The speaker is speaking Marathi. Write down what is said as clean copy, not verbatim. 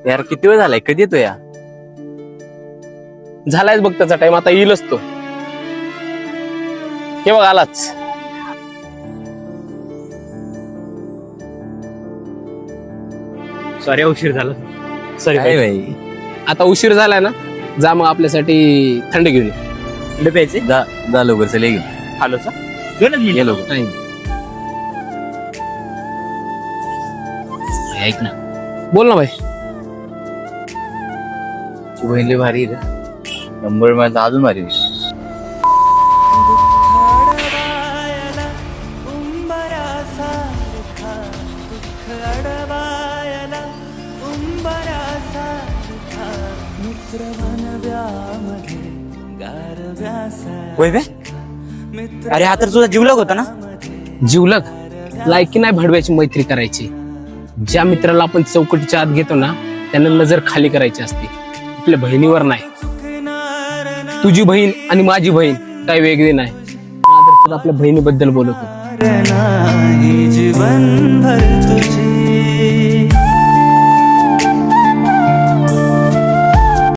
यार किती वेळ झालाय, कधी येतो या? झालायच बघ त्याचा टाइम, आता येईलच तो. हे बघ आलाच. सॉरी उशीर झाला. सॉरी काय भाई, आता उशीर झालाय ना, जा मग आपल्यासाठी थंड घेऊन ये. थंड प्यायचे. जा लवकर, चल घेऊन हॅलो सर, 2 मिनिट. ये लवकर. ऐक ना, बोल ना भाई. तू बहिणी भारी आहे रे. नंबर माझा अजून भारी आहे. होय बे? अरे हा तर तुझा जीवलग होता ना. जीवलग लायकी नाही भडव्याची मैत्री करायची. ज्या मित्राला आपण चौकटीच्या आत घेतो ना, त्यांना नजर खाली करायची असते, आपल्या बहिणीवर नाही. तुझी बहीण आणि माझी बहीण काही वेगळी नाही. आदर्श आपल्या बहिणीबद्दल बोलतो. जीवन भर तुझे